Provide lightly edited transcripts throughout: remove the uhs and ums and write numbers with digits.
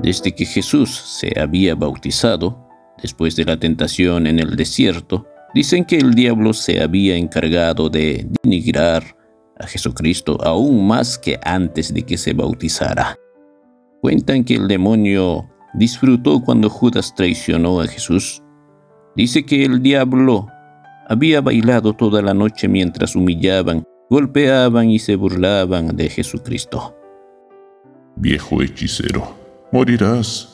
Desde que Jesús se había bautizado, después de la tentación en el desierto, dicen que el diablo se había encargado de denigrar a Jesucristo aún más que antes de que se bautizara. Cuentan que el demonio disfrutó cuando Judas traicionó a Jesús. Dice que el diablo había bailado toda la noche mientras humillaban, golpeaban y se burlaban de Jesucristo. Viejo hechicero, morirás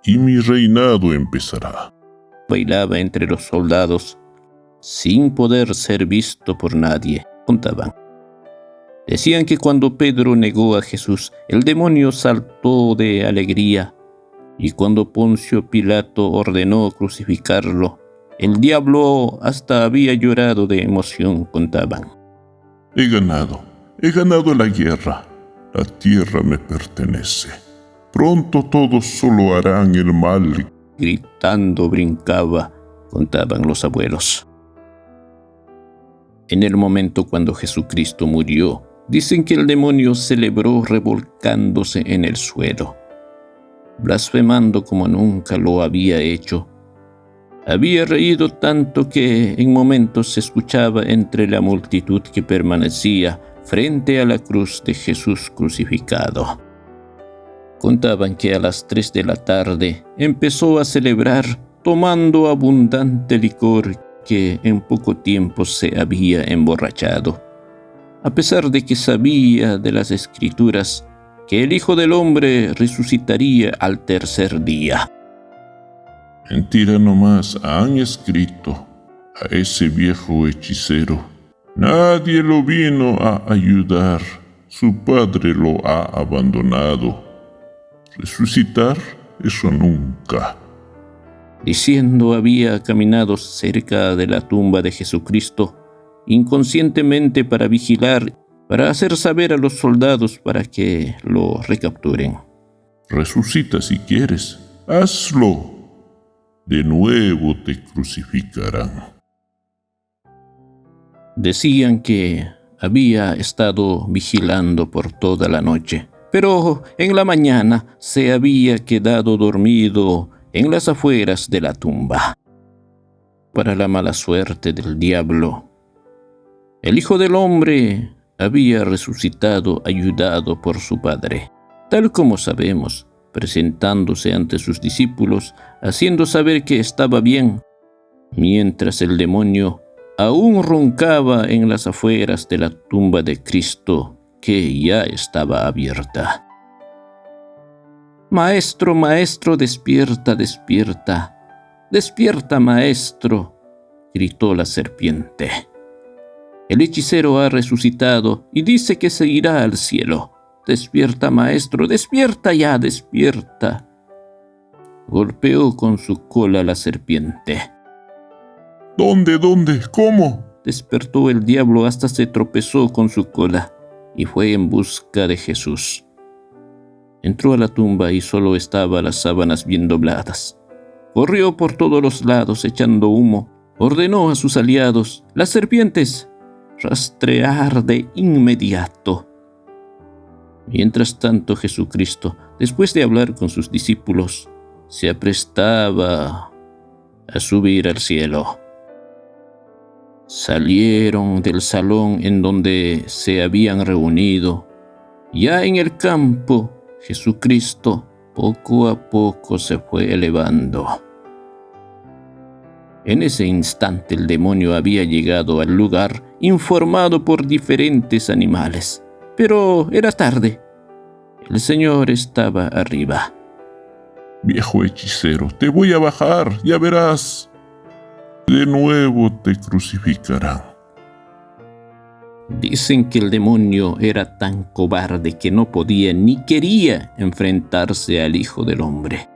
y mi reinado empezará. Bailaba entre los soldados sin poder ser visto por nadie, contaban. Decían que cuando Pedro negó a Jesús, el demonio saltó de alegría, y cuando Poncio Pilato ordenó crucificarlo, el diablo hasta había llorado de emoción, contaban. He ganado la guerra, la tierra me pertenece. Pronto todos solo harán el mal. Gritando brincaba, contaban los abuelos. En el momento cuando Jesucristo murió, dicen que el demonio celebró revolcándose en el suelo, blasfemando como nunca lo había hecho. Había reído tanto que en momentos se escuchaba entre la multitud que permanecía frente a la cruz de Jesús crucificado. Contaban que a las 3 de la tarde empezó a celebrar tomando abundante licor que en poco tiempo se había emborrachado, a pesar de que sabía de las Escrituras que el Hijo del Hombre resucitaría al tercer día. Mentira nomás han escrito a ese viejo hechicero. Nadie lo vino a ayudar, su padre lo ha abandonado. Resucitar, eso nunca. Diciendo había caminado cerca de la tumba de Jesucristo, inconscientemente para vigilar, para hacer saber a los soldados para que lo recapturen. Resucita si quieres, hazlo. De nuevo te crucificarán. Decían que había estado vigilando por toda la noche, pero en la mañana se había quedado dormido en las afueras de la tumba. Para la mala suerte del diablo, el Hijo del Hombre había resucitado ayudado por su Padre, tal como sabemos, presentándose ante sus discípulos, haciendo saber que estaba bien, mientras el demonio aún roncaba en las afueras de la tumba de Cristo, que ya estaba abierta. «Maestro, maestro, despierta, despierta. Despierta, maestro», gritó la serpiente. «El hechicero ha resucitado y dice que se irá al cielo. Despierta, maestro, despierta ya, despierta». Golpeó con su cola la serpiente. ¿Dónde? ¿Cómo? Despertó el diablo hasta se tropezó con su cola y fue en busca de Jesús. Entró a la tumba y solo estaban las sábanas bien dobladas. Corrió por todos los lados echando humo. Ordenó a sus aliados, las serpientes, rastrear de inmediato. Mientras tanto, Jesucristo, después de hablar con sus discípulos, se aprestaba a subir al cielo. Salieron del salón en donde se habían reunido. Ya en el campo, Jesucristo poco a poco se fue elevando. En ese instante el demonio había llegado al lugar, informado por diferentes animales. Pero era tarde. El Señor estaba arriba. Viejo hechicero, te voy a bajar, ya verás. De nuevo te crucificarán. Dicen que el demonio era tan cobarde que no podía ni quería enfrentarse al Hijo del Hombre.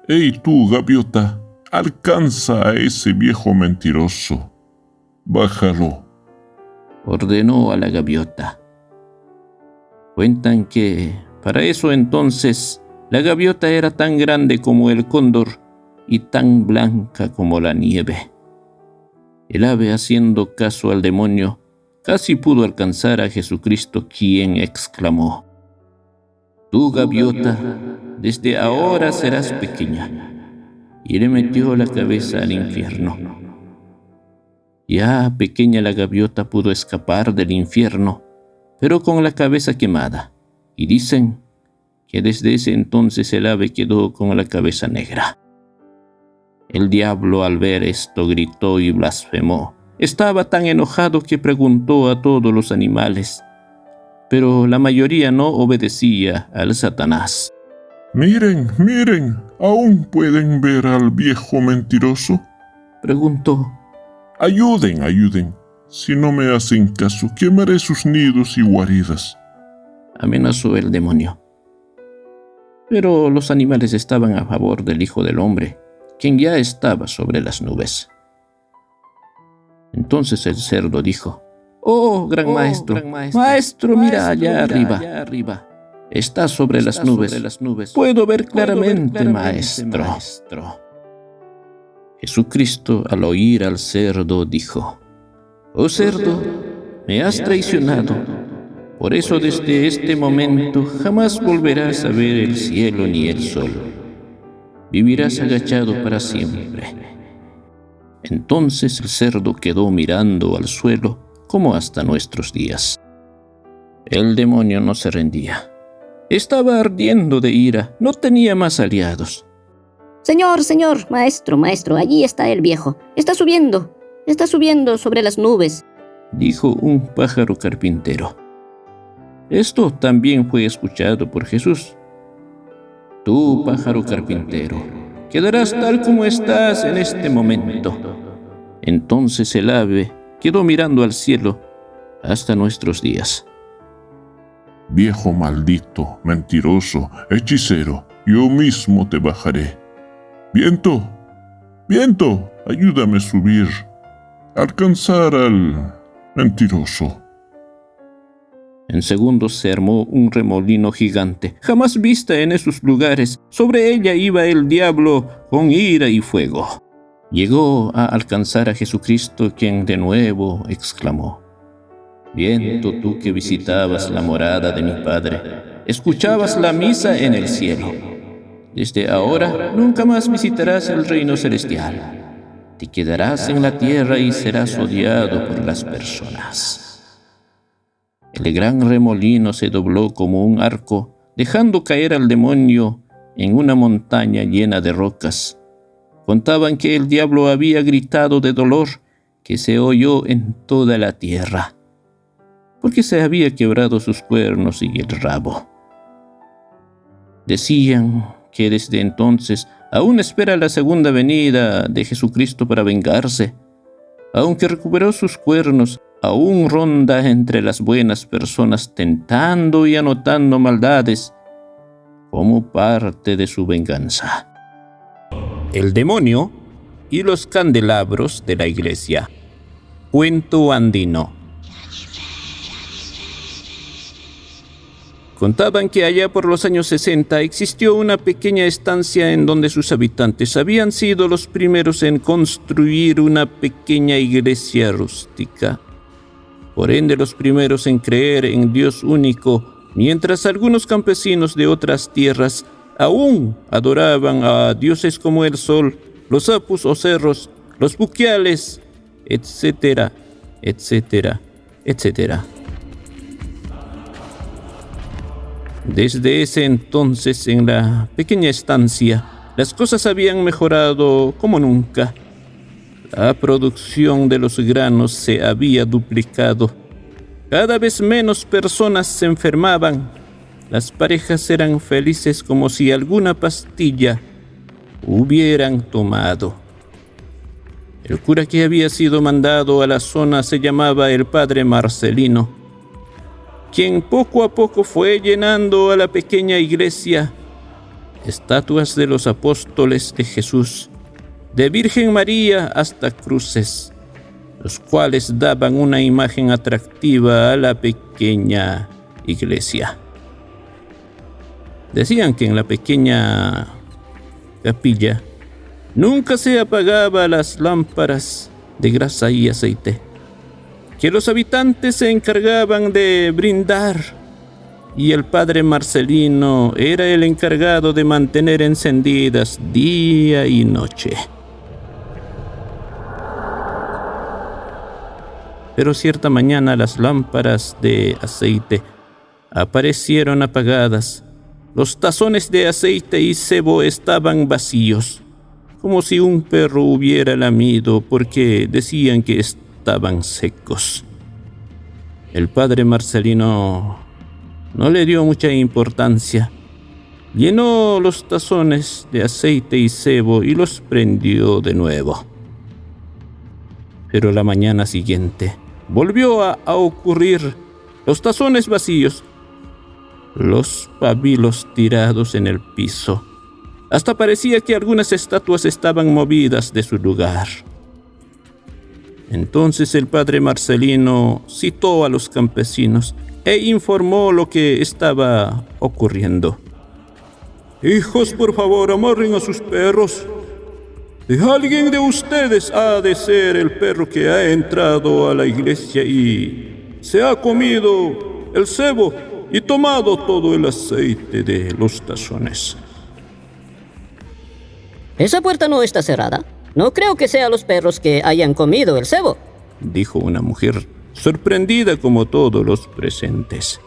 ¡Ey tú, gaviota! Alcanza a ese viejo mentiroso. Bájalo. Ordenó a la gaviota. Cuentan que para eso entonces la gaviota era tan grande como el cóndor y tan blanca como la nieve. El ave, haciendo caso al demonio, casi pudo alcanzar a Jesucristo, quien exclamó: tú, gaviota, desde ahora serás pequeña. Y le metió la cabeza al infierno. Ya pequeña la gaviota pudo escapar del infierno, pero con la cabeza quemada, y dicen que desde ese entonces el ave quedó con la cabeza negra. El diablo, al ver esto, gritó y blasfemó. Estaba tan enojado que preguntó a todos los animales, pero la mayoría no obedecía al Satanás. Miren, miren, ¿aún pueden ver al viejo mentiroso? Preguntó. Ayuden, ayuden. Si no me hacen caso, quemaré sus nidos y guaridas. Amenazó el demonio. Pero los animales estaban a favor del Hijo del Hombre, quien ya estaba sobre las nubes. Entonces el cerdo dijo: «Oh, gran maestro, maestro, mira allá arriba. Está sobre las nubes. Puedo ver claramente, maestro». Jesucristo, al oír al cerdo, dijo: «Oh cerdo, me has traicionado. Por eso desde este momento jamás volverás a ver el cielo ni el sol. Vivirás agachado para siempre». Entonces el cerdo quedó mirando al suelo como hasta nuestros días. El demonio no se rendía. Estaba ardiendo de ira, no tenía más aliados. Señor, maestro, allí está el viejo. Está subiendo sobre las nubes, dijo un pájaro carpintero. Esto también fue escuchado por Jesús. Tú, pájaro carpintero, quedarás tal como estás en este momento. Entonces el ave quedó mirando al cielo hasta nuestros días. Viejo maldito, mentiroso, hechicero, yo mismo te bajaré. Viento, viento, ayúdame a subir, alcanzar al mentiroso. En segundos se armó un remolino gigante, jamás vista en esos lugares. Sobre ella iba el diablo con ira y fuego. Llegó a alcanzar a Jesucristo, quien de nuevo exclamó: «Viento, tú que visitabas la morada de mi Padre, escuchabas la misa en el cielo. Desde ahora nunca más visitarás el reino celestial. Te quedarás en la tierra y serás odiado por las personas». El gran remolino se dobló como un arco, dejando caer al demonio en una montaña llena de rocas. Contaban que el diablo había gritado de dolor, que se oyó en toda la tierra, porque se había quebrado sus cuernos y el rabo. Decían que desde entonces aún espera la segunda venida de Jesucristo para vengarse. Aunque recuperó sus cuernos, aún ronda entre las buenas personas tentando y anotando maldades como parte de su venganza. El demonio y los candelabros de la iglesia. Cuento andino. Contaban que allá por los años 60 existió una pequeña estancia en donde sus habitantes habían sido los primeros en construir una pequeña iglesia rústica. Por ende, los primeros en creer en Dios único, mientras algunos campesinos de otras tierras aún adoraban a dioses como el sol, los apus o cerros, los buquiales, etcétera, etcétera, etcétera. Desde ese entonces, en la pequeña estancia, las cosas habían mejorado como nunca. La producción de los granos se había duplicado. Cada vez menos personas se enfermaban. Las parejas eran felices como si alguna pastilla hubieran tomado. El cura que había sido mandado a la zona se llamaba el padre Marcelino, quien poco a poco fue llenando a la pequeña iglesia. Estatuas de los apóstoles de Jesús, de Virgen María hasta cruces, los cuales daban una imagen atractiva a la pequeña iglesia. Decían que en la pequeña capilla nunca se apagaban las lámparas de grasa y aceite, que los habitantes se encargaban de brindar y el padre Marcelino era el encargado de mantener encendidas día y noche. Pero cierta mañana las lámparas de aceite aparecieron apagadas. Los tazones de aceite y sebo estaban vacíos, como si un perro hubiera lamido, porque decían que estaban secos. El padre Marcelino no le dio mucha importancia. Llenó los tazones de aceite y sebo y los prendió de nuevo. Pero la mañana siguiente volvió a ocurrir: los tazones vacíos, los pabilos tirados en el piso. Hasta parecía que algunas estatuas estaban movidas de su lugar. Entonces el padre Marcelino citó a los campesinos e informó lo que estaba ocurriendo. «Hijos, por favor, amarren a sus perros. Alguien de ustedes ha de ser el perro que ha entrado a la iglesia y se ha comido el sebo y tomado todo el aceite de los tazones». Esa puerta no está cerrada. No creo que sean los perros que hayan comido el sebo, dijo una mujer, sorprendida como todos los presentes.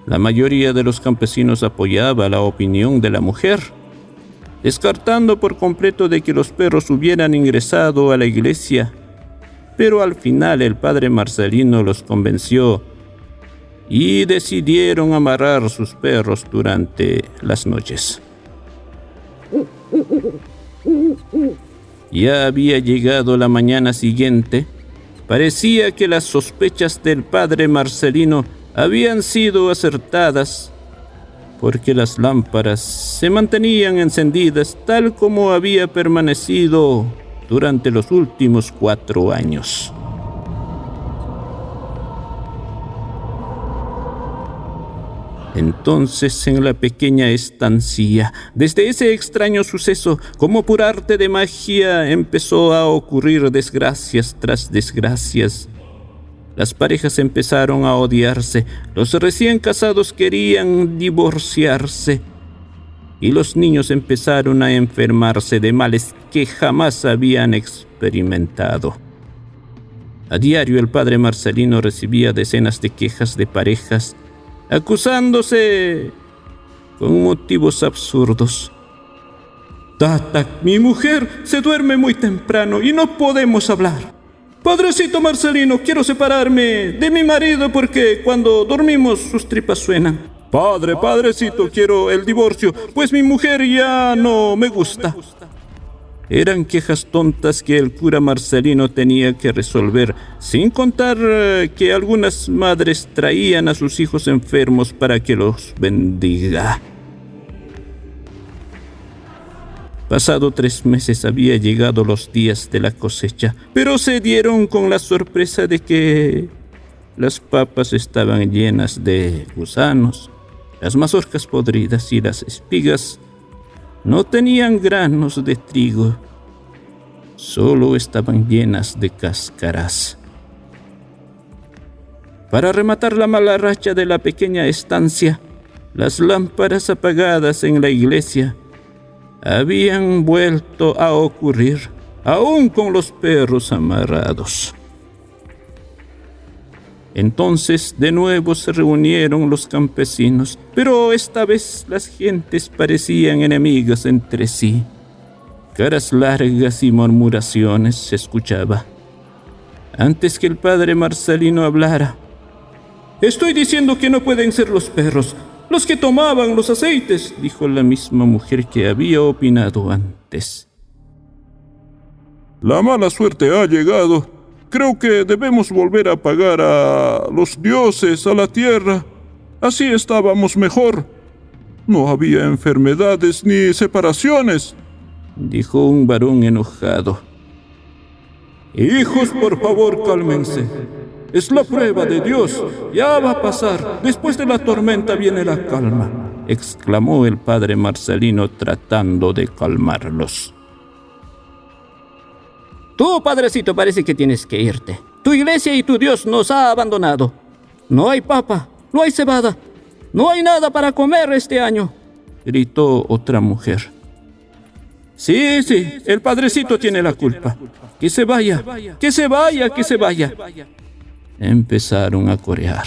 La mayoría de los campesinos apoyaba la opinión de la mujer, descartando por completo de que los perros hubieran ingresado a la iglesia. Pero al final el padre Marcelino los convenció y decidieron amarrar sus perros durante las noches. Ya había llegado la mañana siguiente. Parecía que las sospechas del padre Marcelino habían sido acertadas, porque las lámparas se mantenían encendidas tal como había permanecido durante los últimos 4 años. Entonces, en la pequeña estancia, desde ese extraño suceso, como por arte de magia, empezó a ocurrir desgracias tras desgracias. Las parejas empezaron a odiarse, los recién casados querían divorciarse y los niños empezaron a enfermarse de males que jamás habían experimentado. A diario el padre Marcelino recibía decenas de quejas de parejas acusándose con motivos absurdos. «Tata, mi mujer se duerme muy temprano y no podemos hablar. Padrecito Marcelino, quiero separarme de mi marido porque cuando dormimos sus tripas suenan. Padrecito, quiero el divorcio, pues mi mujer ya no me gusta». Eran quejas tontas que el cura Marcelino tenía que resolver, sin contar que algunas madres traían a sus hijos enfermos para que los bendiga. Pasado 3 meses había llegado los días de la cosecha, pero se dieron con la sorpresa de que las papas estaban llenas de gusanos, las mazorcas podridas y las espigas no tenían granos de trigo, solo estaban llenas de cáscaras. Para rematar la mala racha de la pequeña estancia, las lámparas apagadas en la iglesia habían vuelto a ocurrir, aún con los perros amarrados. Entonces de nuevo se reunieron los campesinos, pero esta vez las gentes parecían enemigas entre sí. Caras largas y murmuraciones se escuchaba. Antes que el padre Marcelino hablara: «Estoy diciendo que no pueden ser los perros los que tomaban los aceites», dijo la misma mujer que había opinado antes. La mala suerte ha llegado. Creo que debemos volver a pagar a los dioses, a la tierra. Así estábamos mejor. No había enfermedades ni separaciones», dijo un varón enojado. «Hijos, por favor, cálmense. Es la prueba de Dios. Ya va a pasar. Después de la tormenta viene la calma», exclamó el padre Marcelino tratando de calmarlos. «Tú, padrecito, parece que tienes que irte. Tu iglesia y tu Dios nos ha abandonado. No hay papa. no hay cebada, no hay nada para comer este año, gritó otra mujer. Sí, el padrecito tiene la culpa. Que se vaya, que se vaya, que se vaya. Empezaron a corear.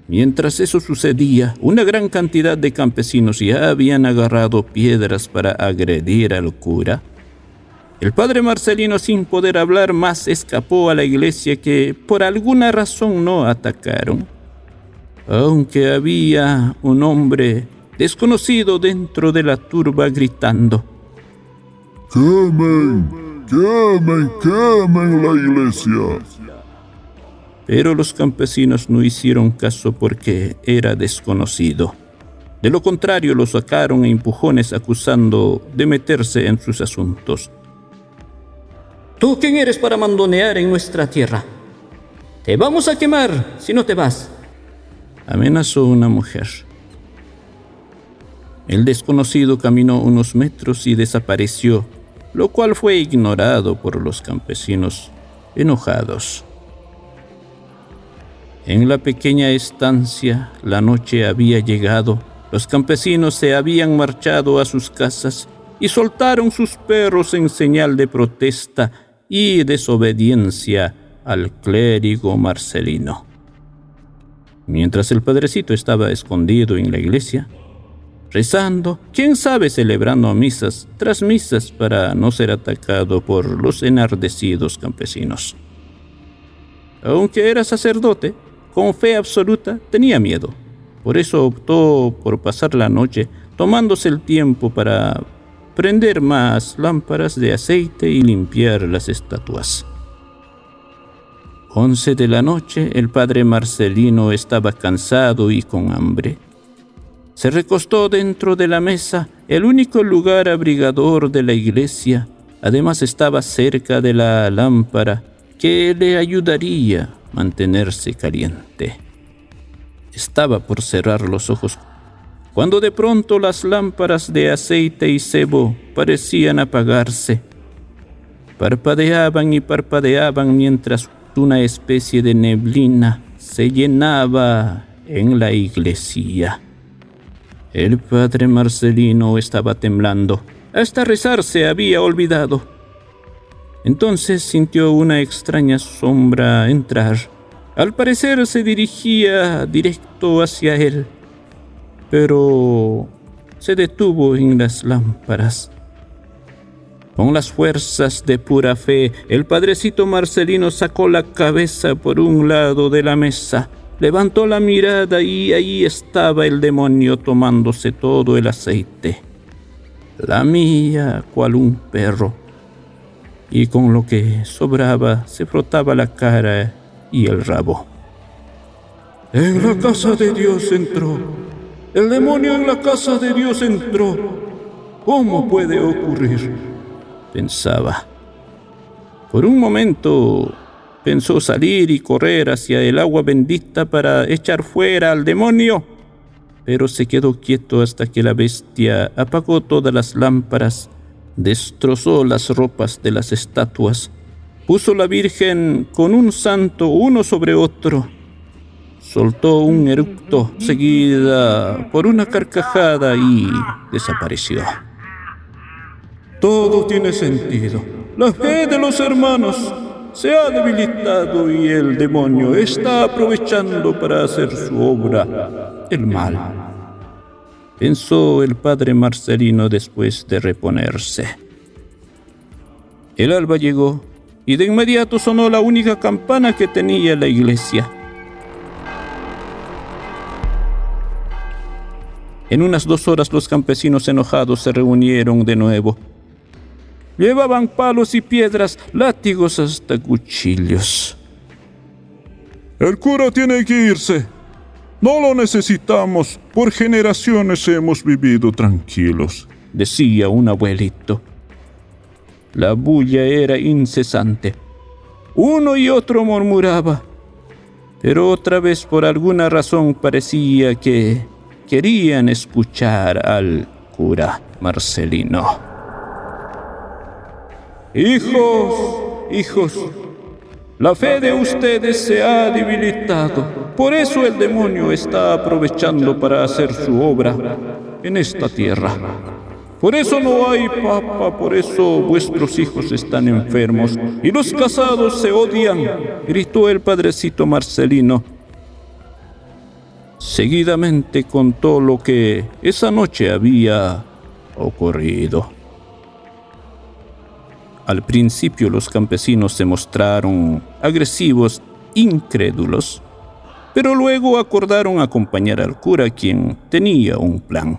Mientras eso sucedía, una gran cantidad de campesinos ya habían agarrado piedras para agredir al cura. El padre Marcelino, sin poder hablar más, escapó a la iglesia, que por alguna razón no atacaron, aunque había un hombre desconocido dentro de la turba gritando: ¡Quemen, quemen, quemen la iglesia! Pero los campesinos no hicieron caso porque era desconocido. De lo contrario, lo sacaron a empujones acusando de meterse en sus asuntos. ¿Tú quién eres para mandonear en nuestra tierra? Te vamos a quemar si no te vas, amenazó una mujer. El desconocido caminó unos metros y desapareció, lo cual fue ignorado por los campesinos enojados. En la pequeña estancia, la noche había llegado. Los campesinos se habían marchado a sus casas y soltaron sus perros en señal de protesta y desobediencia al clérigo Marcelino. Mientras el padrecito estaba escondido en la iglesia, rezando, quién sabe, celebrando misas tras misas para no ser atacado por los enardecidos campesinos. Aunque era sacerdote, con fe absoluta, tenía miedo. Por eso optó por pasar la noche tomándose el tiempo para prender más lámparas de aceite y limpiar las estatuas. 11 de la noche, el padre Marcelino estaba cansado y con hambre. Se recostó dentro de la mesa, el único lugar abrigador de la iglesia. Además estaba cerca de la lámpara que le ayudaría a mantenerse caliente. Estaba por cerrar los ojos cuando de pronto las lámparas de aceite y sebo parecían apagarse. Parpadeaban y parpadeaban mientras una especie de neblina se llenaba en la iglesia. El padre Marcelino estaba temblando. Hasta rezar se había olvidado. Entonces sintió una extraña sombra entrar. Al parecer se dirigía directo hacia él, pero se detuvo en las lámparas. Con las fuerzas de pura fe, el padrecito Marcelino sacó la cabeza por un lado de la mesa, levantó la mirada y ahí estaba el demonio tomándose todo el aceite. Lamía cual un perro, y con lo que sobraba se frotaba la cara y el rabo. En la casa de Dios entró. El demonio en la casa de Dios entró. ¿Cómo puede ocurrir?, pensaba. Por un momento pensó salir y correr hacia el agua bendita para echar fuera al demonio, pero se quedó quieto hasta que la bestia apagó todas las lámparas, destrozó las ropas de las estatuas, puso la Virgen con un santo uno sobre otro, soltó un eructo seguida por una carcajada y desapareció. Todo tiene sentido. La fe de los hermanos se ha debilitado y el demonio está aprovechando para hacer su obra, el mal, pensó el padre Marcelino después de reponerse. El alba llegó y de inmediato sonó la única campana que tenía la iglesia. En unas 2 horas los campesinos enojados se reunieron de nuevo. Llevaban palos y piedras, látigos hasta cuchillos. El cura tiene que irse. No lo necesitamos. Por generaciones hemos vivido tranquilos, decía un abuelito. La bulla era incesante. Uno y otro murmuraba, pero otra vez por alguna razón parecía que querían escuchar al cura Marcelino. Hijos, La fe de ustedes se ha debilitado. Por eso el demonio está aprovechando para hacer su obra en esta tierra. Por eso no hay papa, por eso vuestros hijos están enfermos y los casados se odian, gritó el padrecito Marcelino. Seguidamente contó lo que esa noche había ocurrido. Al principio los campesinos se mostraron agresivos, incrédulos, pero luego acordaron acompañar al cura, quien tenía un plan.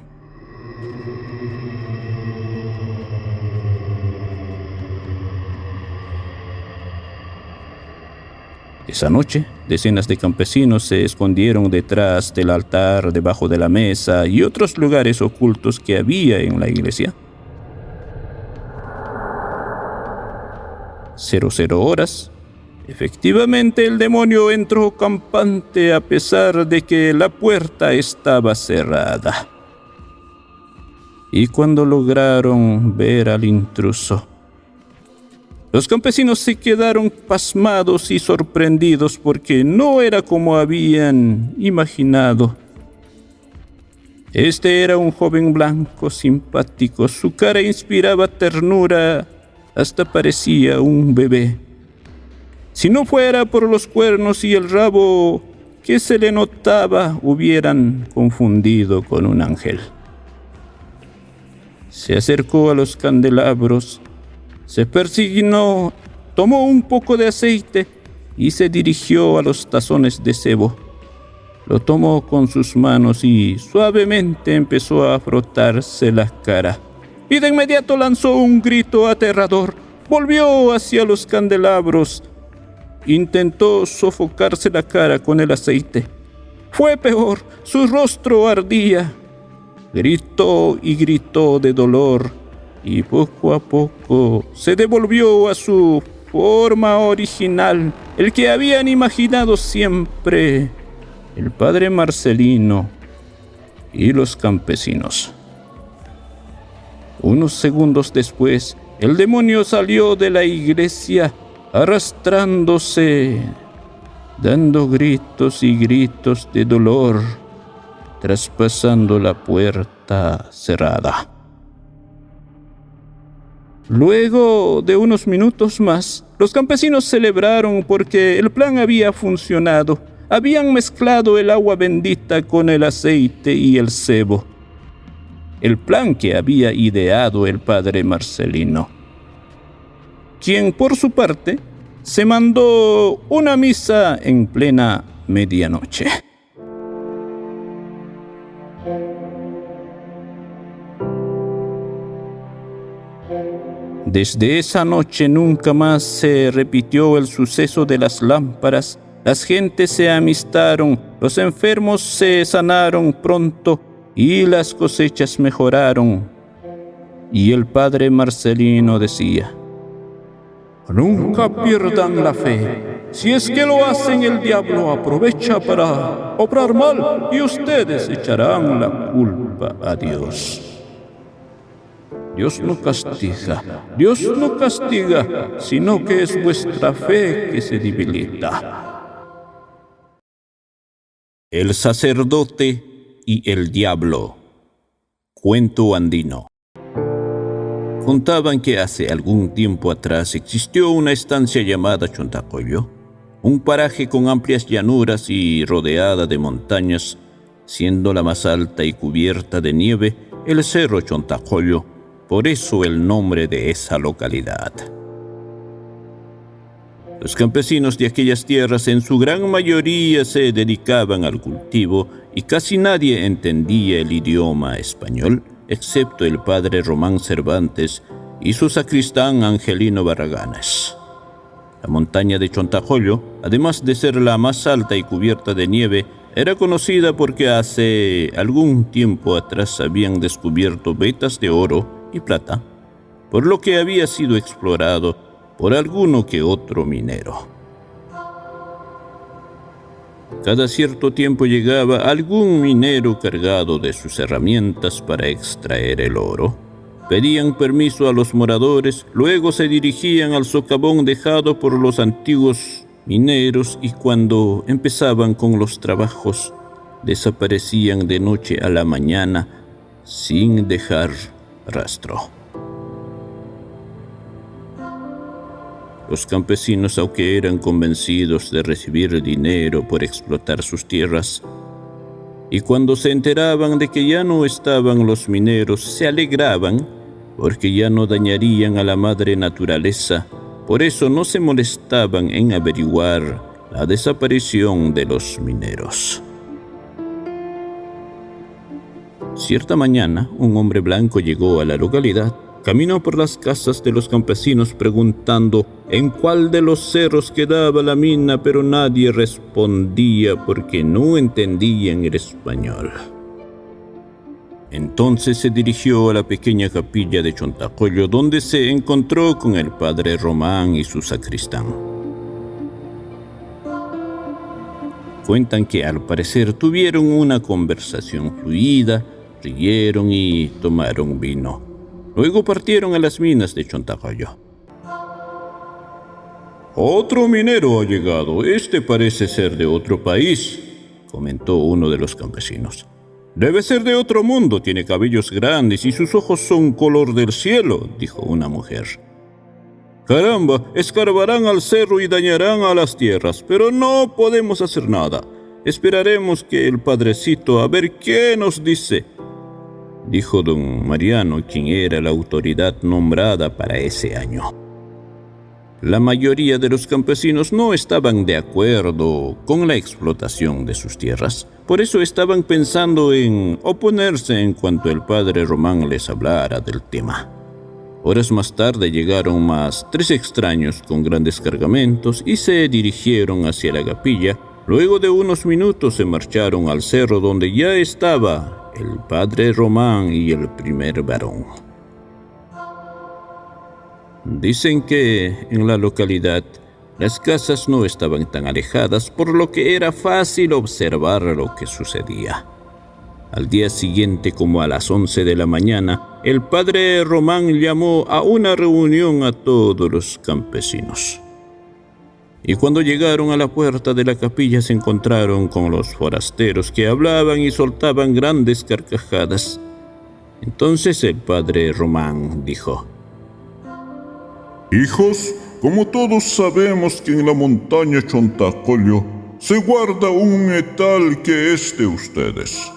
Esa noche, decenas de campesinos se escondieron detrás del altar, debajo de la mesa y otros lugares ocultos que había en la iglesia. 00 horas. Efectivamente, el demonio entró campante a pesar de que la puerta estaba cerrada. Y cuando lograron ver al intruso, los campesinos se quedaron pasmados y sorprendidos porque no era como habían imaginado. Este era un joven blanco, simpático. Su cara inspiraba ternura, hasta parecía un bebé. Si no fuera por los cuernos y el rabo que se le notaba, hubieran confundido con un ángel. Se acercó a los candelabros, se persignó, tomó un poco de aceite y se dirigió a los tazones de sebo. Lo tomó con sus manos y suavemente empezó a frotarse la cara. Y de inmediato lanzó un grito aterrador. Volvió hacia los candelabros. Intentó sofocarse la cara con el aceite. Fue peor, su rostro ardía. Gritó y gritó de dolor. Y poco a poco se devolvió a su forma original, el que habían imaginado siempre el padre Marcelino y los campesinos. Unos segundos después, el demonio salió de la iglesia arrastrándose, dando gritos y gritos de dolor, traspasando la puerta cerrada. Luego de unos minutos más, los campesinos celebraron porque el plan había funcionado. Habían mezclado el agua bendita con el aceite y el sebo. El plan que había ideado el padre Marcelino, quien por su parte se mandó una misa en plena medianoche. Desde esa noche nunca más se repitió el suceso de las lámparas. Las gentes se amistaron, los enfermos se sanaron pronto y las cosechas mejoraron. Y el padre Marcelino decía: nunca pierdan la fe. Si es que lo hacen, el diablo aprovecha para obrar mal y ustedes echarán la culpa a Dios. Dios no castiga, sino que es vuestra fe que se debilita. El sacerdote y el diablo. Cuento andino. Contaban que hace algún tiempo atrás existió una estancia llamada Chontacoyo, un paraje con amplias llanuras y rodeada de montañas, siendo la más alta y cubierta de nieve el cerro Chontacoyo. Por eso el nombre de esa localidad. Los campesinos de aquellas tierras en su gran mayoría se dedicaban al cultivo y casi nadie entendía el idioma español, excepto el padre Román Cervantes y su sacristán Angelino Barraganes. La montaña de Chontacoyo, además de ser la más alta y cubierta de nieve, era conocida porque hace algún tiempo atrás habían descubierto vetas de oro y plata, por lo que había sido explorado por alguno que otro minero. Cada cierto tiempo llegaba algún minero cargado de sus herramientas para extraer el oro. Pedían permiso a los moradores, luego se dirigían al socavón dejado por los antiguos mineros, y cuando empezaban con los trabajos, desaparecían de noche a la mañana sin dejar rastro. Los campesinos, aunque eran convencidos de recibir dinero por explotar sus tierras, y cuando se enteraban de que ya no estaban los mineros, se alegraban porque ya no dañarían a la madre naturaleza. Por eso no se molestaban en averiguar la desaparición de los mineros. Cierta mañana, un hombre blanco llegó a la localidad. Caminó por las casas de los campesinos preguntando en cuál de los cerros quedaba la mina, pero nadie respondía porque no entendían el español. Entonces se dirigió a la pequeña capilla de Chontacollo, donde se encontró con el padre Román y su sacristán. Cuentan que al parecer tuvieron una conversación fluida, rieron y tomaron vino. Luego partieron a las minas de Chontacollo. «Otro minero ha llegado. Este parece ser de otro país», comentó uno de los campesinos. «Debe ser de otro mundo. Tiene cabellos grandes y sus ojos son color del cielo», dijo una mujer. «Caramba, escarbarán al cerro y dañarán a las tierras, pero no podemos hacer nada. Esperaremos que el padrecito a ver qué nos dice», dijo don Mariano, quien era la autoridad nombrada para ese año. La mayoría de los campesinos no estaban de acuerdo con la explotación de sus tierras. Por eso estaban pensando en oponerse en cuanto el padre Román les hablara del tema. Horas más tarde llegaron más 3 extraños con grandes cargamentos y se dirigieron hacia la capilla. Luego de unos minutos se marcharon al cerro donde ya estaba el padre Román y el primer varón. Dicen que en la localidad las casas no estaban tan alejadas, por lo que era fácil observar lo que sucedía. Al día siguiente, como a las 11 de la mañana, el padre Román llamó a una reunión a todos los campesinos. Y cuando llegaron a la puerta de la capilla se encontraron con los forasteros que hablaban y soltaban grandes carcajadas. Entonces el padre Román dijo: «Hijos, como todos sabemos que en la montaña Chontacollo se guarda un metal que es de ustedes.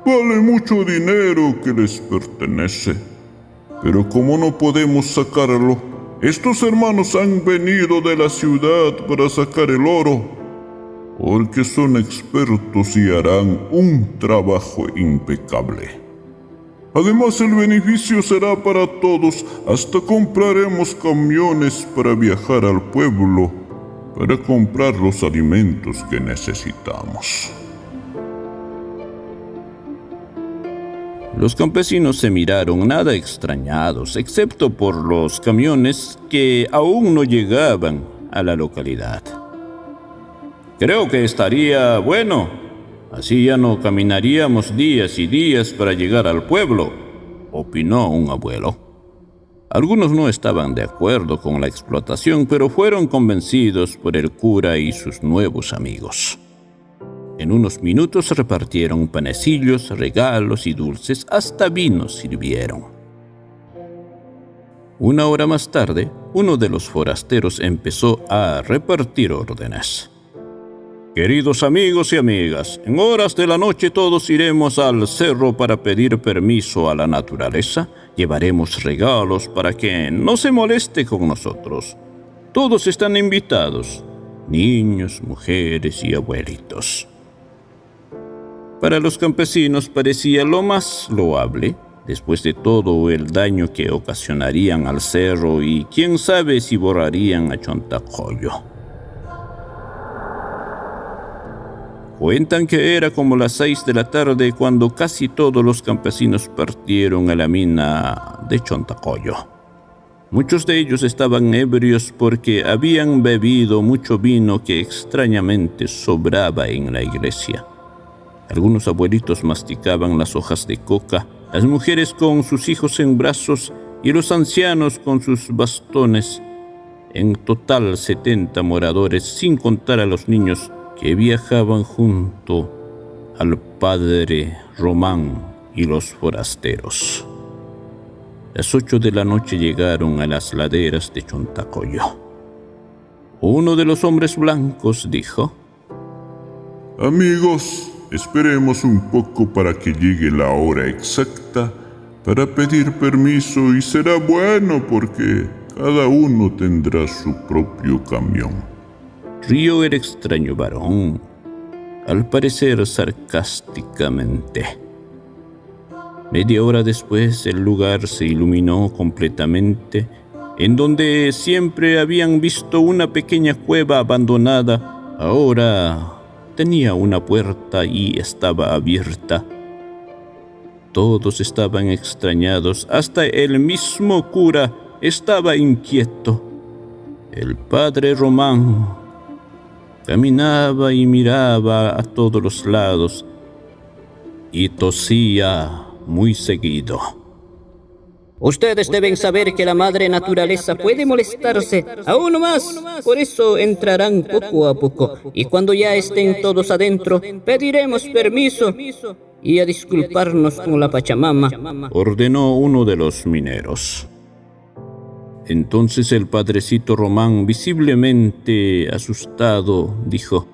Vale mucho dinero que les pertenece. Pero como no podemos sacarlo, estos hermanos han venido de la ciudad para sacar el oro, porque son expertos y harán un trabajo impecable. Además, el beneficio será para todos. Hasta compraremos camiones para viajar al pueblo para comprar los alimentos que necesitamos». Los campesinos se miraron nada extrañados, excepto por los camiones que aún no llegaban a la localidad. «Creo que estaría bueno. Así ya no caminaríamos días y días para llegar al pueblo», opinó un abuelo. Algunos no estaban de acuerdo con la explotación, pero fueron convencidos por el cura y sus nuevos amigos. En unos minutos repartieron panecillos, regalos y dulces, hasta vino sirvieron. Una hora más tarde, uno de los forasteros empezó a repartir órdenes. «Queridos amigos y amigas, en horas de la noche todos iremos al cerro para pedir permiso a la naturaleza. Llevaremos regalos para que no se moleste con nosotros. Todos están invitados, niños, mujeres y abuelitos». Para los campesinos parecía lo más loable, después de todo el daño que ocasionarían al cerro y quién sabe si borrarían a Chontacollo. Cuentan que era como las 6 de la tarde cuando casi todos los campesinos partieron a la mina de Chontacollo. Muchos de ellos estaban ebrios porque habían bebido mucho vino que extrañamente sobraba en la iglesia. Algunos abuelitos masticaban las hojas de coca, las mujeres con sus hijos en brazos y los ancianos con sus bastones. En total 70 moradores, sin contar a los niños que viajaban junto al padre Román y los forasteros. Las 8 de la noche llegaron a las laderas de Chontacoyo. Uno de los hombres blancos dijo: Amigos, esperemos un poco para que llegue la hora exacta para pedir permiso y será bueno porque cada uno tendrá su propio camión. Rió el extraño varón, al parecer sarcásticamente. Media hora después el lugar se iluminó completamente, en donde siempre habían visto una pequeña cueva abandonada. Ahora tenía una puerta y estaba abierta. Todos estaban extrañados, hasta el mismo cura estaba inquieto. El padre Román caminaba y miraba a todos los lados y tosía muy seguido. Ustedes deben saber que la madre naturaleza puede molestarse aún más, por eso entrarán poco a poco, y cuando ya estén todos adentro, pediremos permiso y a disculparnos con la Pachamama, ordenó uno de los mineros. Entonces el padrecito Román, visiblemente asustado, dijo: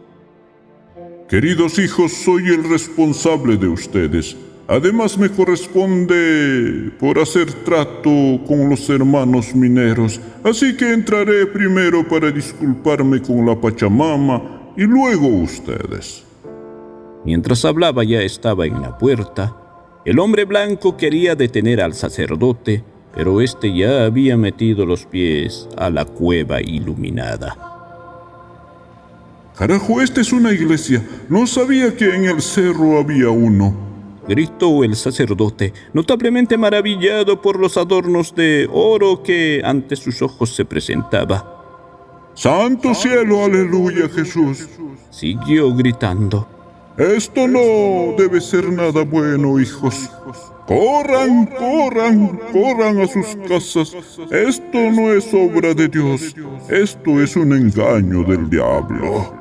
Queridos hijos, soy el responsable de ustedes. Además me corresponde por hacer trato con los hermanos mineros, así que entraré primero para disculparme con la Pachamama y luego ustedes. Mientras hablaba ya estaba en la puerta. El hombre blanco quería detener al sacerdote, pero este ya había metido los pies a la cueva iluminada. Carajo, esta es una iglesia. No sabía que en el cerro había uno, gritó el sacerdote, notablemente maravillado por los adornos de oro que ante sus ojos se presentaba. ¡Santo cielo, aleluya, Jesús! Siguió gritando. Esto no debe ser nada bueno, hijos. ¡Corran, corran, corran a sus casas! Esto no es obra de Dios. Esto es un engaño del diablo.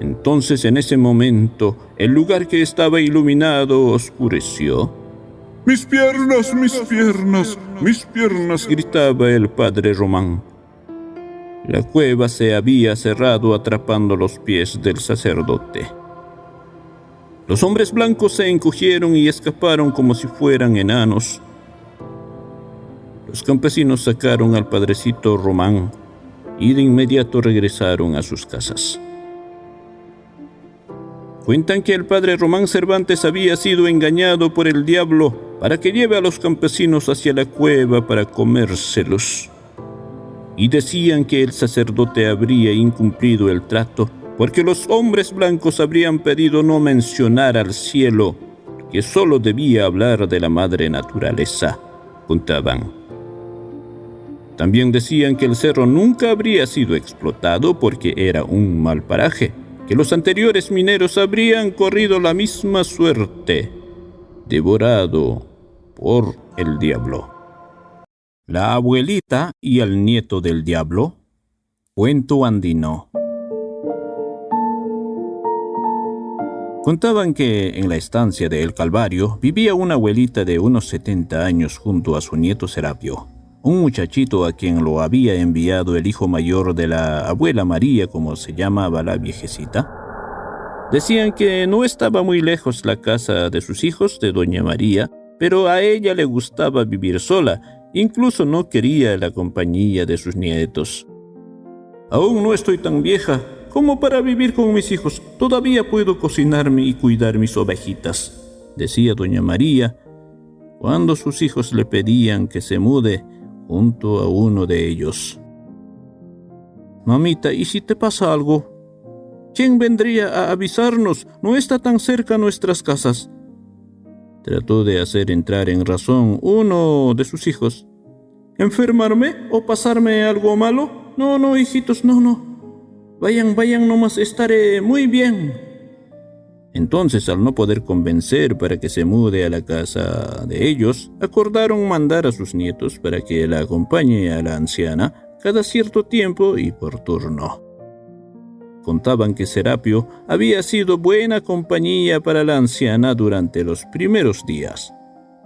Entonces, en ese momento, el lugar que estaba iluminado oscureció. ¡Mis piernas, mis piernas, mis piernas!, gritaba el padre Román. La cueva se había cerrado atrapando los pies del sacerdote. Los hombres blancos se encogieron y escaparon como si fueran enanos. Los campesinos sacaron al padrecito Román y de inmediato regresaron a sus casas. Cuentan que el padre Román Cervantes había sido engañado por el diablo para que lleve a los campesinos hacia la cueva para comérselos. Y decían que el sacerdote habría incumplido el trato porque los hombres blancos habrían pedido no mencionar al cielo, que solo debía hablar de la madre naturaleza, contaban. También decían que el cerro nunca habría sido explotado porque era un mal paraje, que los anteriores mineros habrían corrido la misma suerte, devorado por el diablo. La abuelita y el nieto del diablo, cuento andino. Contaban que en la estancia de El Calvario vivía una abuelita de unos 70 años junto a su nieto Serapio, un muchachito a quien lo había enviado el hijo mayor de la abuela María, como se llamaba la viejecita. Decían que no estaba muy lejos la casa de sus hijos, de doña María, pero a ella le gustaba vivir sola, incluso no quería la compañía de sus nietos. Aún no estoy tan vieja como para vivir con mis hijos, todavía puedo cocinarme y cuidar mis ovejitas, decía doña María, cuando sus hijos le pedían que se mude junto a uno de ellos. Mamita, ¿y si te pasa algo? ¿Quién vendría a avisarnos? No está tan cerca nuestras casas. Trató de hacer entrar en razón uno de sus hijos. ¿Enfermarme o pasarme algo malo? No, hijitos, no. Vayan nomás, estaré muy bien. Entonces, al no poder convencer para que se mude a la casa de ellos, acordaron mandar a sus nietos para que la acompañe a la anciana cada cierto tiempo y por turno. Contaban que Serapio había sido buena compañía para la anciana durante los primeros días,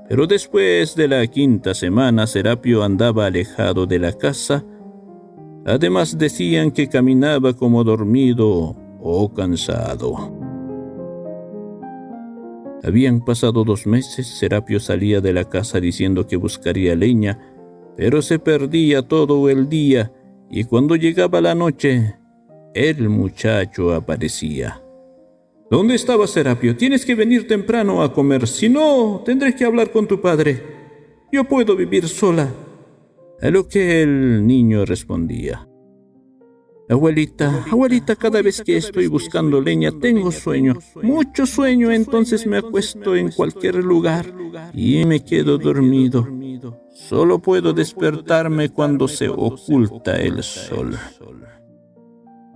pero después de la 5ª semana Serapio andaba alejado de la casa. Además decían que caminaba como dormido o cansado. Habían pasado 2 meses, Serapio salía de la casa diciendo que buscaría leña, pero se perdía todo el día y cuando llegaba la noche, el muchacho aparecía. ¿Dónde estaba Serapio? Tienes que venir temprano a comer, si no, tendré que hablar con tu padre. Yo puedo vivir sola. A lo que el niño respondía: Abuelita, cada vez que estoy buscando leña tengo sueño, mucho sueño, entonces me acuesto en cualquier lugar y me quedo dormido. Solo puedo despertarme cuando se oculta el sol.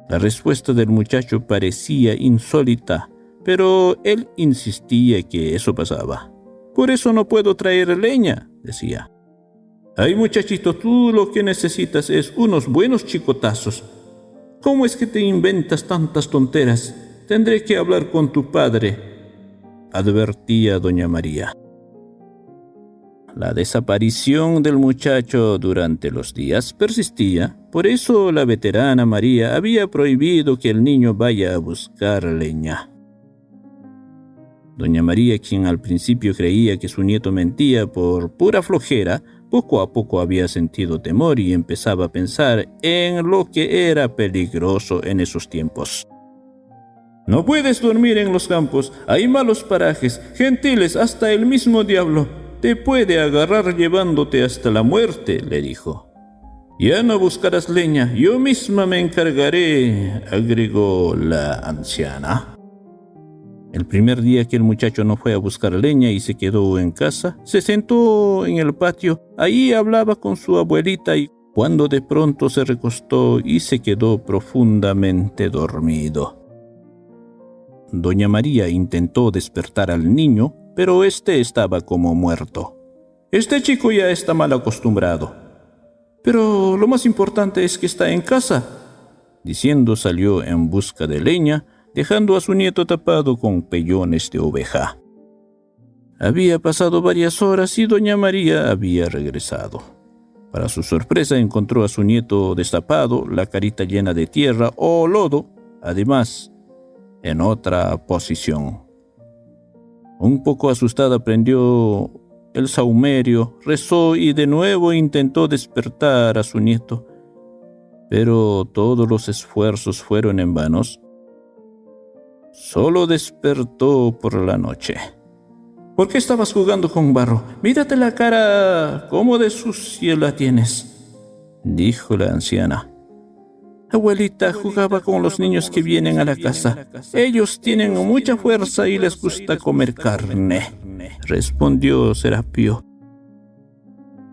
La respuesta del muchacho parecía insólita, pero él insistía que eso pasaba. Por eso no puedo traer leña, decía. Ay, muchachito, tú lo que necesitas es unos buenos chicotazos. ¿Cómo es que te inventas tantas tonteras? Tendré que hablar con tu padre, advertía doña María. La desaparición del muchacho durante los días persistía, por eso la veterana María había prohibido que el niño vaya a buscar leña. Doña María, quien al principio creía que su nieto mentía por pura flojera, poco a poco había sentido temor y empezaba a pensar en lo que era peligroso en esos tiempos. No puedes dormir en los campos, hay malos parajes, gentiles, hasta el mismo diablo te puede agarrar llevándote hasta la muerte, le dijo. Ya no buscarás leña, yo misma me encargaré, agregó la anciana. El primer día que el muchacho no fue a buscar leña y se quedó en casa, se sentó en el patio. Ahí hablaba con su abuelita y cuando de pronto se recostó y se quedó profundamente dormido. Doña María intentó despertar al niño, pero este estaba como muerto. Este chico ya está mal acostumbrado. Pero lo más importante es que está en casa. Diciendo, salió en busca de leña, dejando a su nieto tapado con pellones de oveja. Había pasado varias horas y doña María había regresado. Para su sorpresa encontró a su nieto destapado, la carita llena de tierra o lodo, además, en otra posición. Un poco asustada prendió el sahumerio, rezó y de nuevo intentó despertar a su nieto, pero todos los esfuerzos fueron en vanos. Solo despertó por la noche. ¿Por qué estabas jugando con barro? Mírate la cara, ¿cómo de sucia la tienes?, dijo la anciana. Abuelita, jugaba con los niños que vienen a la casa. Ellos tienen mucha fuerza y les gusta comer carne, respondió Serapio.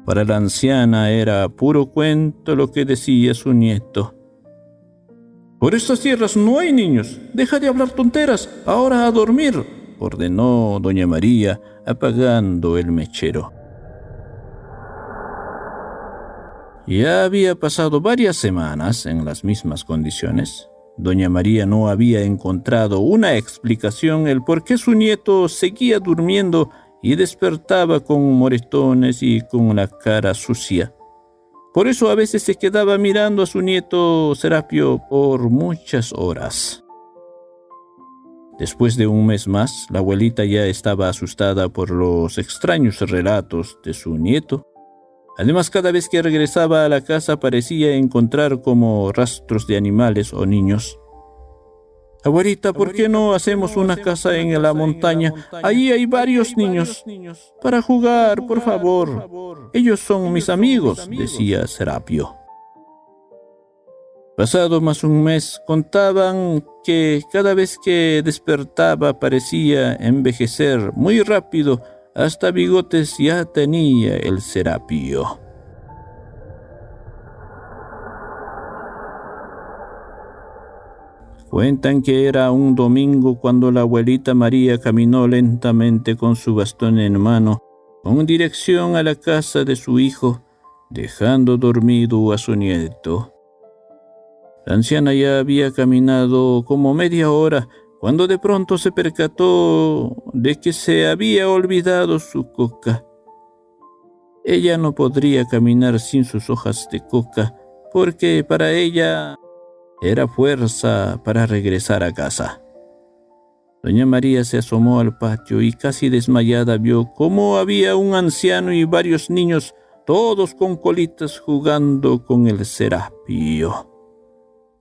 Para la anciana era puro cuento lo que decía su nieto. Por estas tierras no hay niños. Deja de hablar tonteras. Ahora a dormir, ordenó doña María, apagando el mechero. Ya había pasado varias semanas en las mismas condiciones. Doña María no había encontrado una explicación el por qué su nieto seguía durmiendo y despertaba con moretones y con la cara sucia. Por eso a veces se quedaba mirando a su nieto Serapio por muchas horas. Después de un mes más, la abuelita ya estaba asustada por los extraños relatos de su nieto. Además, cada vez que regresaba a la casa parecía encontrar como rastros de animales o niños. Abuelita, ¿por qué no hacemos una casa en la montaña? Allí hay varios niños. Para jugar, por favor. Ellos son mis amigos, decía Serapio. Pasado más un mes, contaban que cada vez que despertaba parecía envejecer muy rápido. Hasta bigotes ya tenía el Serapio. Cuentan que era un domingo cuando la abuelita María caminó lentamente con su bastón en mano, con dirección a la casa de su hijo. dejando dormido a su nieto. La anciana ya había caminado como media hora cuando de pronto se percató de que se había olvidado su coca. Ella no podría caminar sin sus hojas de coca porque para ella era fuerza para regresar a casa. Doña María se asomó al patio y casi desmayada vio cómo había un anciano y varios niños, todos con colitas, jugando con el serapio.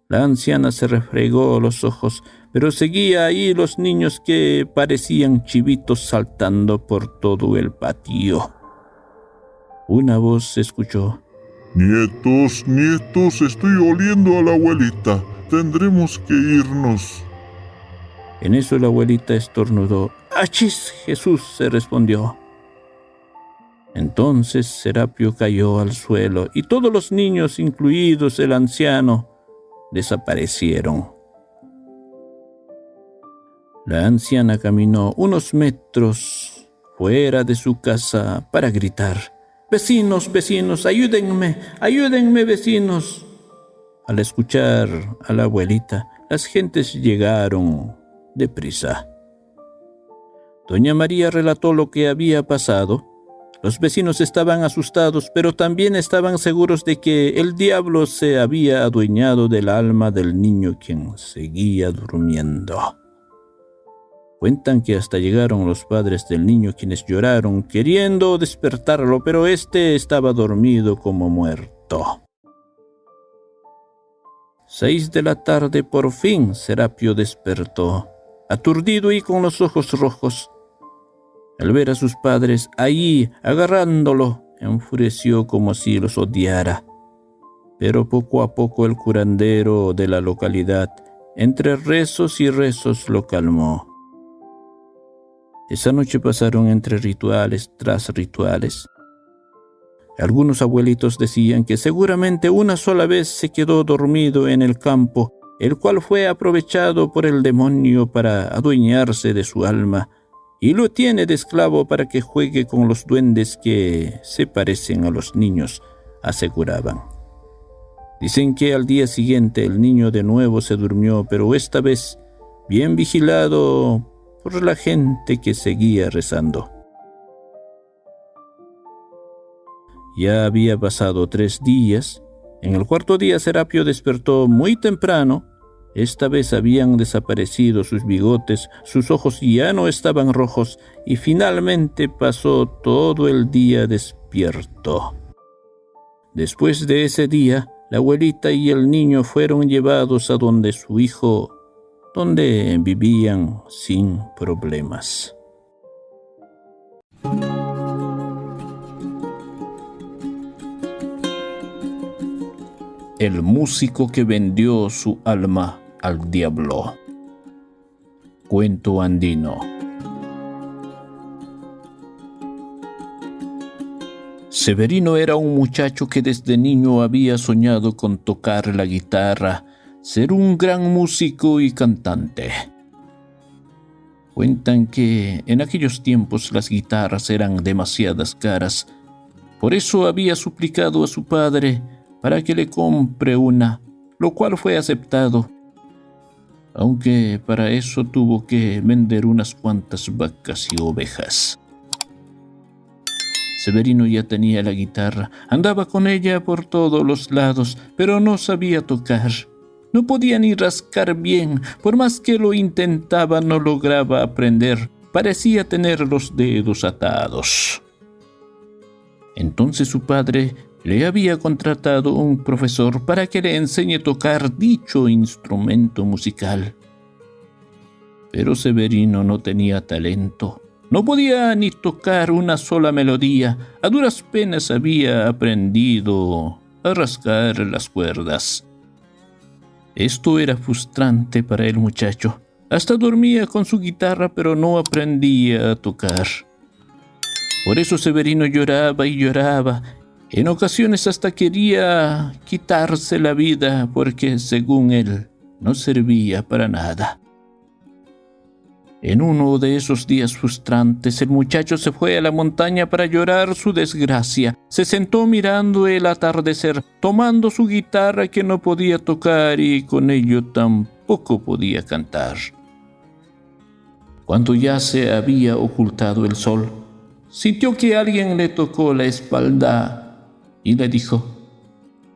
La anciana se refregó los ojos, pero seguía ahí los niños que parecían chivitos saltando por todo el patio. Una voz se escuchó. Nietos, nietos, estoy oliendo a la abuelita. Tendremos que irnos. En eso la abuelita estornudó. ¡Achis, Jesús!, se respondió. Entonces Serapio cayó al suelo y todos los niños, incluidos el anciano, desaparecieron. La anciana caminó unos metros fuera de su casa para gritar: «Vecinos, vecinos, ayúdenme, ayúdenme, vecinos». Al escuchar a la abuelita, las gentes llegaron deprisa. Doña María relató lo que había pasado. Los vecinos estaban asustados, pero también estaban seguros de que el diablo se había adueñado del alma del niño, quien seguía durmiendo. Cuentan que hasta llegaron los padres del niño, quienes lloraron queriendo despertarlo, pero este estaba dormido como muerto. 6 de la tarde, por fin Serapio despertó, aturdido y con los ojos rojos. Al ver a sus padres allí agarrándolo, enfureció como si los odiara. Pero poco a poco el curandero de la localidad, entre rezos y rezos, lo calmó. Esa noche pasaron entre rituales tras rituales. Algunos abuelitos decían que seguramente una sola vez se quedó dormido en el campo, el cual fue aprovechado por el demonio para adueñarse de su alma, y lo tiene de esclavo para que juegue con los duendes que se parecen a los niños, aseguraban. Dicen que al día siguiente el niño de nuevo se durmió, pero esta vez bien vigilado por la gente que seguía rezando. Ya había pasado 3 días. En el 4º día Serapio despertó muy temprano. Esta vez habían desaparecido sus bigotes, sus ojos ya no estaban rojos y finalmente pasó todo el día despierto. Después de ese día, la abuelita y el niño fueron llevados a donde su hijo, donde vivían sin problemas. El músico que vendió su alma al diablo. Cuento andino. Severino era un muchacho que desde niño había soñado con tocar la guitarra, ser un gran músico y cantante. Cuentan que en aquellos tiempos las guitarras eran demasiadas caras. Por eso había suplicado a su padre para que le compre una, lo cual fue aceptado, aunque para eso tuvo que vender unas cuantas vacas y ovejas. Severino ya tenía la guitarra, andaba con ella por todos los lados, pero no sabía tocar. No podía ni rascar bien, por más que lo intentaba no lograba aprender, parecía tener los dedos atados. Entonces su padre le había contratado un profesor para que le enseñe a tocar dicho instrumento musical. Pero Severino no tenía talento. No podía ni tocar una sola melodía. A duras penas había aprendido a rascar las cuerdas. Esto era frustrante para el muchacho. Hasta dormía con su guitarra, pero no aprendía a tocar. Por eso Severino lloraba y lloraba. En ocasiones hasta quería quitarse la vida porque, según él, no servía para nada. En uno de esos días frustrantes, el muchacho se fue a la montaña para llorar su desgracia. Se sentó mirando el atardecer, tomando su guitarra que no podía tocar y con ello tampoco podía cantar. Cuando ya se había ocultado el sol, sintió que alguien le tocó la espalda y le dijo: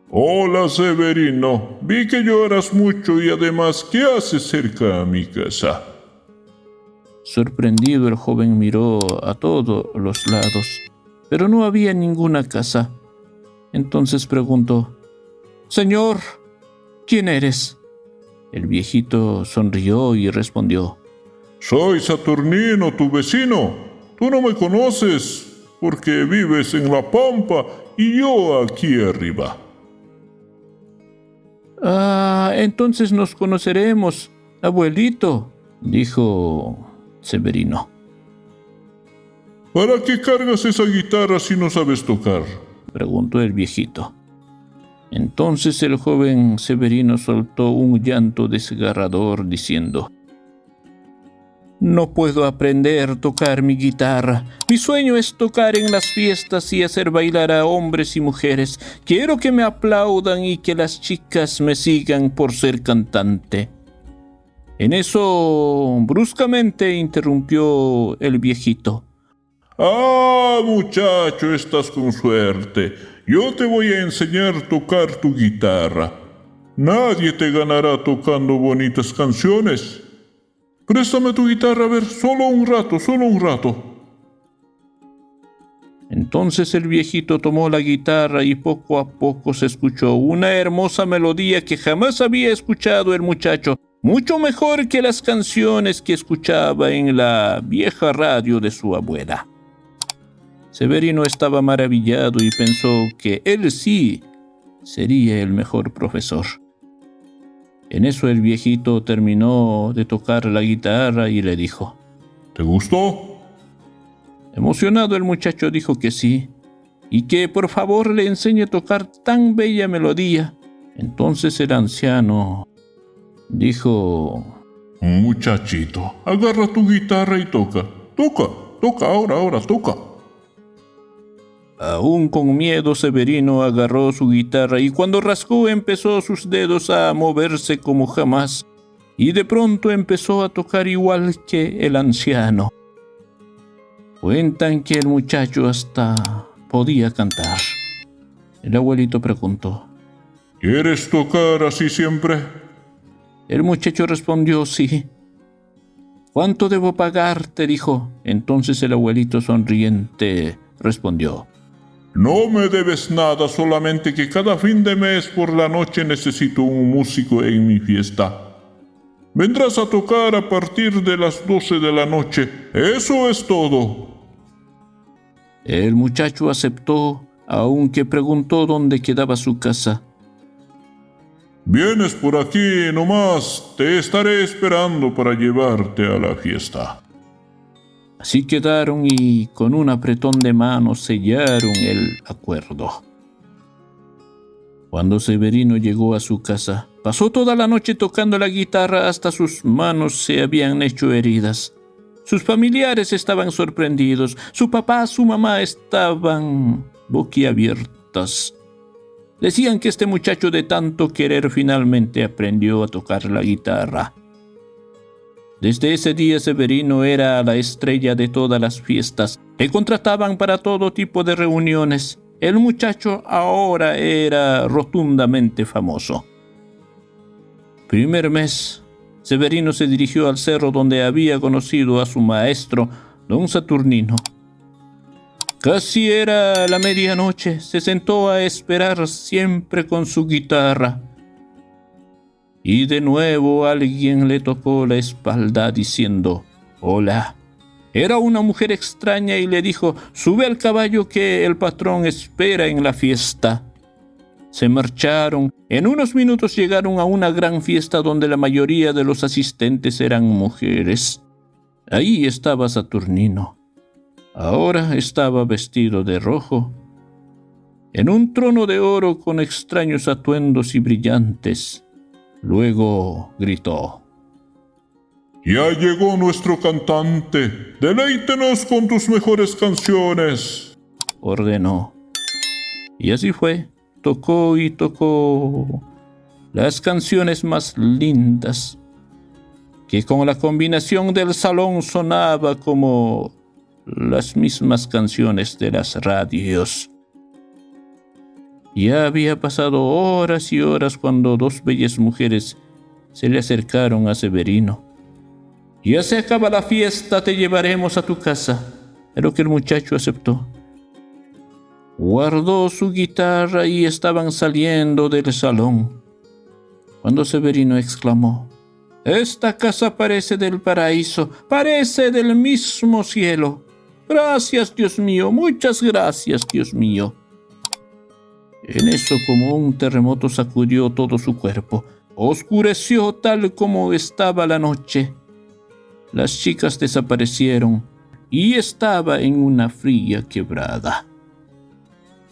Hola, Severino. Vi que lloras mucho y además, ¿qué haces cerca a mi casa? Sorprendido, el joven miró a todos los lados, pero no había ninguna casa. Entonces preguntó: Señor, ¿quién eres? El viejito sonrió y respondió: Soy Saturnino, tu vecino. Tú no me conoces porque vives en la pampa y yo aquí arriba. Entonces nos conoceremos, abuelito, dijo Severino. ¿Para qué cargas esa guitarra si no sabes tocar? Preguntó el viejito. Entonces el joven Severino soltó un llanto desgarrador diciendo: No puedo aprender a tocar mi guitarra. Mi sueño es tocar en las fiestas y hacer bailar a hombres y mujeres. Quiero que me aplaudan y que las chicas me sigan por ser cantante. En eso, bruscamente interrumpió el viejito. Muchacho, estás con suerte. Yo te voy a enseñar a tocar tu guitarra. Nadie te ganará tocando bonitas canciones. Préstame tu guitarra, a ver, solo un rato. Entonces el viejito tomó la guitarra y poco a poco se escuchó una hermosa melodía que jamás había escuchado el muchacho, mucho mejor que las canciones que escuchaba en la vieja radio de su abuela. Severino estaba maravillado y pensó que él sí sería el mejor profesor. En eso el viejito terminó de tocar la guitarra y le dijo: ¿Te gustó? Emocionado, el muchacho dijo que sí, y que por favor le enseñe a tocar tan bella melodía. Entonces el anciano dijo: Muchachito, agarra tu guitarra y toca. Toca, ahora, toca. Aún con miedo, Severino agarró su guitarra y cuando rascó empezó sus dedos a moverse como jamás, y de pronto empezó a tocar igual que el anciano. Cuentan que el muchacho hasta podía cantar. El abuelito preguntó: ¿Quieres tocar así siempre? El muchacho respondió: sí. ¿Cuánto debo pagarte?, dijo. Entonces el abuelito sonriente respondió: No me debes nada, solamente que cada fin de mes por la noche necesito un músico en mi fiesta. Vendrás a tocar a partir de las 12 de la noche. Eso es todo. El muchacho aceptó, aunque preguntó dónde quedaba su casa. Vienes por aquí nomás, te estaré esperando para llevarte a la fiesta. Así quedaron y con un apretón de manos sellaron el acuerdo. Cuando Severino llegó a su casa, pasó toda la noche tocando la guitarra hasta sus manos se habían hecho heridas. Sus familiares estaban sorprendidos, su papá, su mamá estaban boquiabiertas. Decían que este muchacho de tanto querer finalmente aprendió a tocar la guitarra. Desde ese día Severino era la estrella de todas las fiestas. Le contrataban para todo tipo de reuniones. El muchacho ahora era rotundamente famoso. Primer mes, Severino se dirigió al cerro donde había conocido a su maestro, don Saturnino. Casi era la medianoche. Se sentó a esperar siempre con su guitarra. Y de nuevo alguien le tocó la espalda diciendo: «Hola». Era una mujer extraña y le dijo: «Sube al caballo que el patrón espera en la fiesta». Se marcharon. En unos minutos llegaron a una gran fiesta donde la mayoría de los asistentes eran mujeres. Ahí estaba Saturnino. Ahora estaba vestido de rojo, en un trono de oro con extraños atuendos y brillantes. Luego gritó: Ya llegó nuestro cantante. Deleítenos con tus mejores canciones, ordenó. Y así fue. Tocó y tocó las canciones más lindas, que con la combinación del salón sonaba como las mismas canciones de las radios. Ya había pasado horas y horas cuando dos bellas mujeres se le acercaron a Severino. Ya se acaba la fiesta, te llevaremos a tu casa. A lo que el muchacho aceptó. Guardó su guitarra y estaban saliendo del salón, cuando Severino exclamó: «Esta casa parece del paraíso, parece del mismo cielo. Gracias, Dios mío, muchas gracias, Dios mío». En eso, como un terremoto, sacudió todo su cuerpo. Oscureció tal como estaba la noche. Las chicas desaparecieron y estaba en una fría quebrada.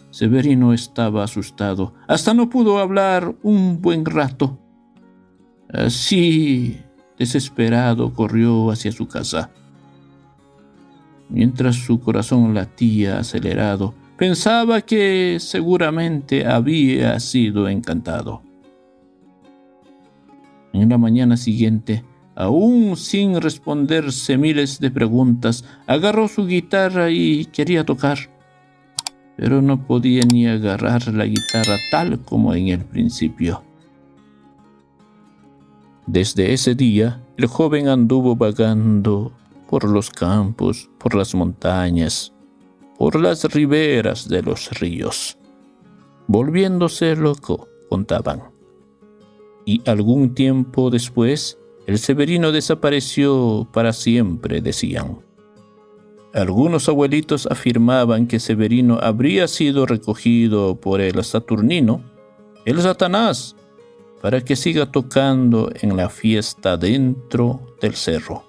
Severino estaba asustado. Hasta no pudo hablar un buen rato. Así, desesperado, corrió hacia su casa. Mientras su corazón latía acelerado, pensaba que seguramente había sido encantado. En la mañana siguiente, aún sin responderse miles de preguntas, agarró su guitarra y quería tocar, pero no podía ni agarrar la guitarra tal como en el principio. Desde ese día, el joven anduvo vagando por los campos, por las montañas, por las riberas de los ríos, volviéndose loco, contaban. Y algún tiempo después, el Severino desapareció para siempre, decían. Algunos abuelitos afirmaban que Severino habría sido recogido por el Saturnino, el Satanás, para que siga tocando en la fiesta dentro del cerro.